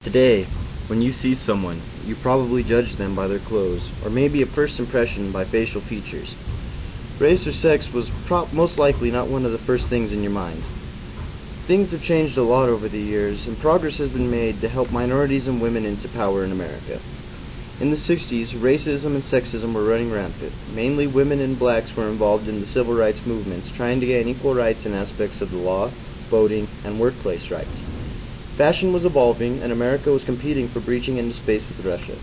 Today, when you see someone, you probably judge them by their clothes, or maybe a first impression by facial features. Race or sex was most likely not one of the first things in your mind. Things have changed a lot over the years, and progress has been made to help minorities and women into power in America. In the 60s, racism and sexism were running rampant. Mainly women and blacks were involved in the civil rights movements, trying to gain equal rights in aspects of the law, voting, and workplace rights. Fashion was evolving, and America was competing for breaching into space with Russia.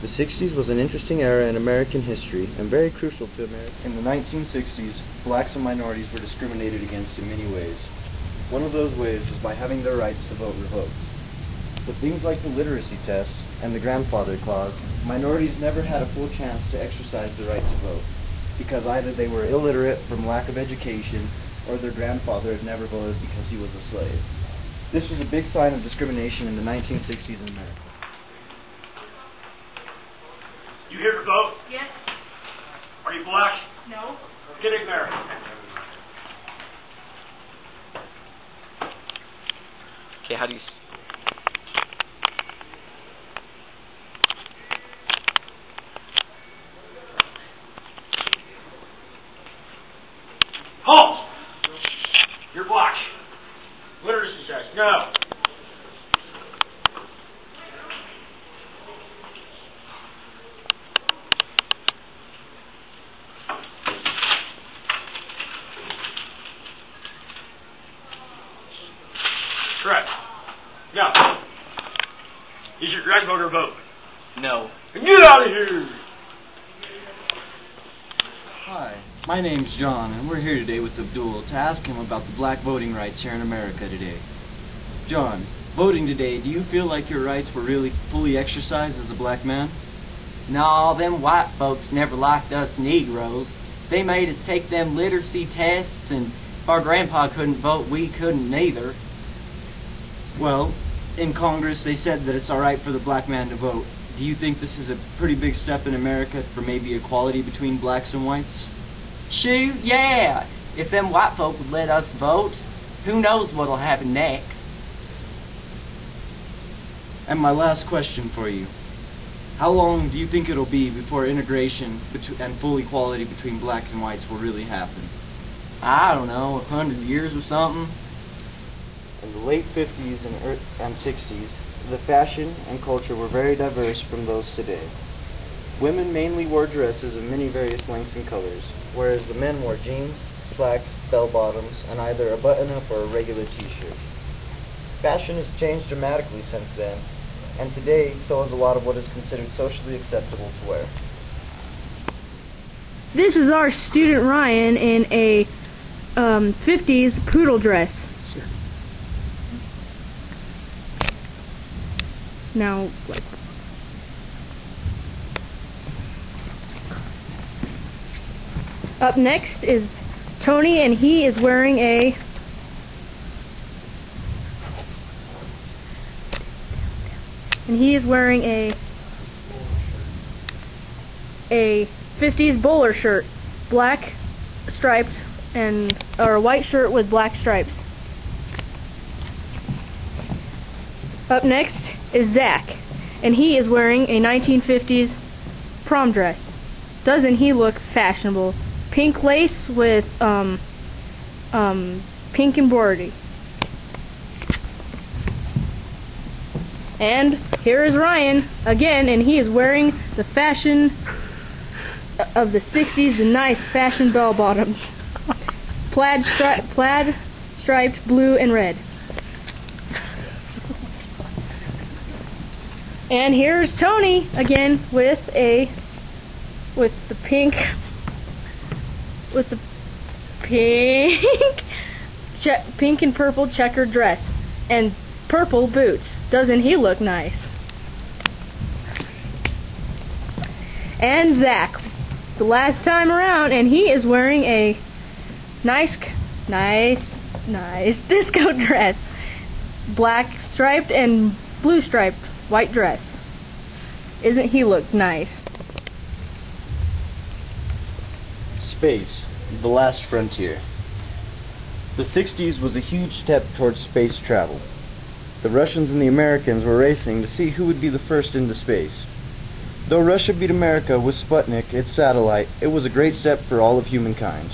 The 60s was an interesting era in American history, and very crucial to America. In the 1960s, blacks and minorities were discriminated against in many ways. One of those ways was by having their rights to vote revoked. With things like the literacy test and the grandfather clause, minorities never had a full chance to exercise the right to vote, because either they were illiterate from lack of education, or their grandfather had never voted because he was a slave. This was a big sign of discrimination in the 1960s in America. You here to vote? Yes. Are you black? No. Get in there. Okay, how do you... Halt! You're black. Literacy test. No. Correct. Now, is your grandmother vote? No. Get out of here! Hi, my name's John, and we're here today with Abdul to ask him about the black voting rights here in America today. John, voting today, do you feel like your rights were really fully exercised as a black man? No, them white folks never liked us Negroes. They made us take them literacy tests, and if our grandpa couldn't vote, we couldn't neither. Well, in Congress they said that it's alright for the black man to vote. Do you think this is a pretty big step in America for maybe equality between blacks and whites? Shoot, yeah. If them white folk would let us vote, who knows what'll happen next. And my last question for you. How long do you think it'll be before integration and full equality between blacks and whites will really happen? I don't know, 100 years or something. In the late 50s and 60s, the fashion and culture were very diverse from those today. Women mainly wore dresses of many various lengths and colors, whereas the men wore jeans, slacks, bell-bottoms, and either a button-up or a regular t-shirt. Fashion has changed dramatically since then, and today so has a lot of what is considered socially acceptable to wear. This is our student Ryan in a 50s poodle dress. Now, like, up next is Tony, and he is wearing a a 50s bowler shirt, black striped, or a white shirt with black stripes. Up next is Zach, and he is wearing a 1950s prom dress. Doesn't he look fashionable? Pink lace with pink embroidery. And here is Ryan again, and he is wearing the fashion of the 60s, the nice fashion bell bottoms, plaid striped blue and red. And here's Tony again with the pink pink and purple checkered dress and purple boots. Doesn't he look nice? And Zach, the last time around, and he is wearing a nice disco dress, black striped and blue striped white dress. Isn't he look nice? Space, the last frontier. The 60s was a huge step towards space travel. The Russians and the Americans were racing to see who would be the first into space. Though Russia beat America with Sputnik, its satellite, it was a great step for all of humankind.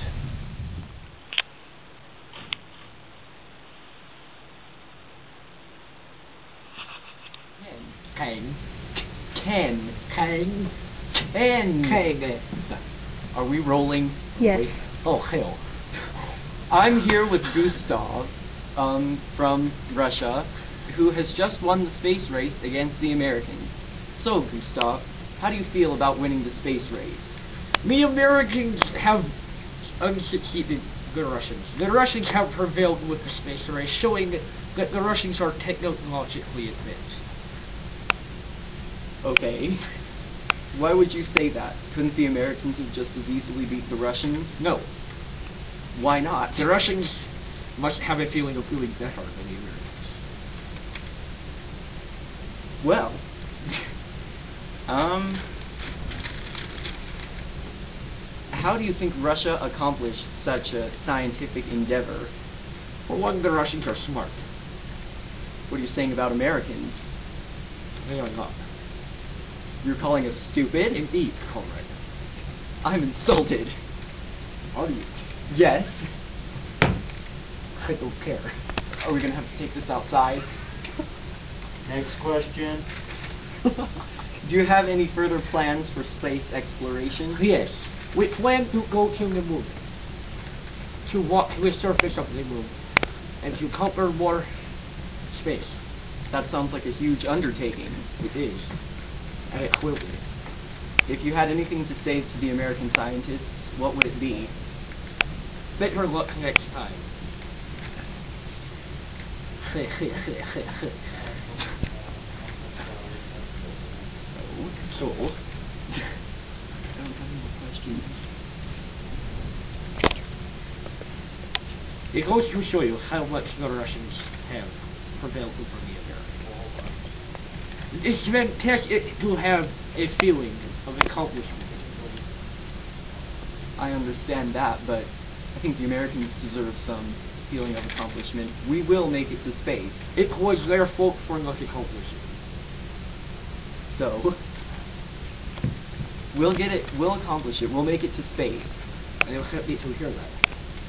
Ken. Are we rolling? Yes. Oh, hell. I'm here with Gustav from Russia, who has just won the space race against the Americans. So, Gustav, how do you feel about winning the space race? The Americans have unsucceeded the Russians. The Russians have prevailed with the space race, showing that the Russians are technologically advanced. Okay. Why would you say that? Couldn't the Americans have just as easily beat the Russians? No. Why not? The Russians must have a feeling of doing better than the Americans. Well, how do you think Russia accomplished such a scientific endeavor? For one, the Russians are smart. What are you saying about Americans? They are not. You're calling us stupid? Indeed, comrade. I'm insulted. Are you? Yes. I don't care. Are we going to have to take this outside? Next question. Do you have any further plans for space exploration? Yes. We plan to go to the moon. To walk to the surface of the moon. And to conquer more space. That sounds like a huge undertaking. It is. And it will be. If you had anything to say to the American scientists, what would it be? Better luck next time. So, I don't have any more questions. it goes to show you how much the Russians have prevailed over the Americans. It's fantastic to have a feeling of accomplishment. I understand that, but I think the Americans deserve some feeling of accomplishment. We will make it to space. It was their fault for not accomplishing. So, we'll get it, we'll accomplish it, we'll make it to space. And I'm happy to hear that.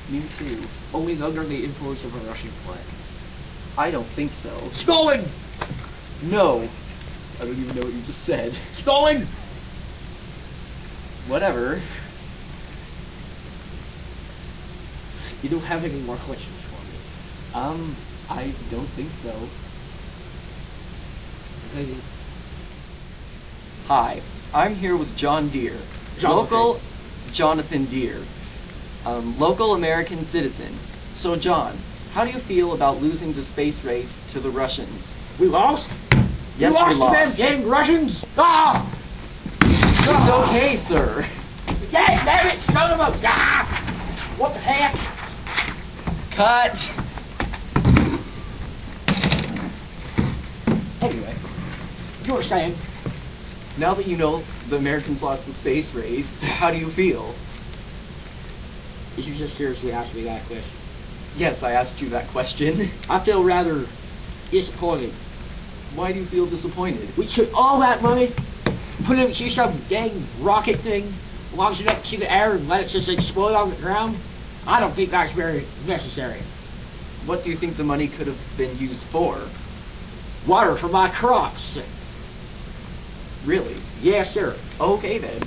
Me too. Only under the influence of a Russian flag. I don't think so. Stalin! No. I don't even know what you just said. Stalin! Whatever. You don't have any more questions for me? I don't think so. Crazy. Hi, I'm here with John Deere, local Jonathan Deere, local American citizen. So John, how do you feel about losing the space race to the Russians? We lost? Yes, we lost. lost. To them dang Russians? Ah! It's okay, sir. Damn it, son of a... Ah! What the heck? Cut. Anyway, you were saying... Now that you know the Americans lost the space race, how do you feel? Did you just seriously ask me that question? Yes, I asked you that question. I feel rather disappointed. Why do you feel disappointed? We took all that money, put it into some dang rocket thing, launched it up to the air and let it just explode on the ground. I don't think that's very necessary. What do you think the money could have been used for? Water for my crops. Really? Yes, sir. Okay then.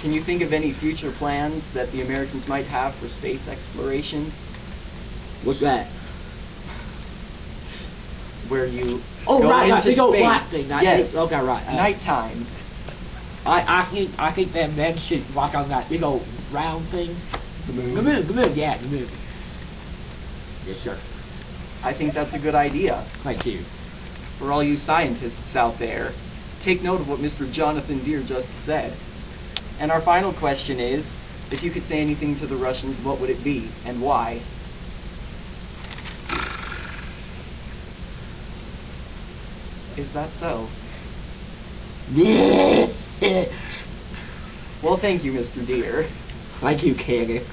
Can you think of any future plans that the Americans might have for space exploration? What's that? Where you go into the old space. black thing. Yes. Okay, right. Nighttime. I think them men should walk on that big old round thing. The moon. The moon, yeah, the moon. Yes, sir. I think that's a good idea. Thank you. For all you scientists out there, take note of what Mr. Jonathan Deere just said. And our final question is, if you could say anything to the Russians, what would it be, and why? Is that so? Well, thank you, Mr. Deere. Thank you, Kenneth.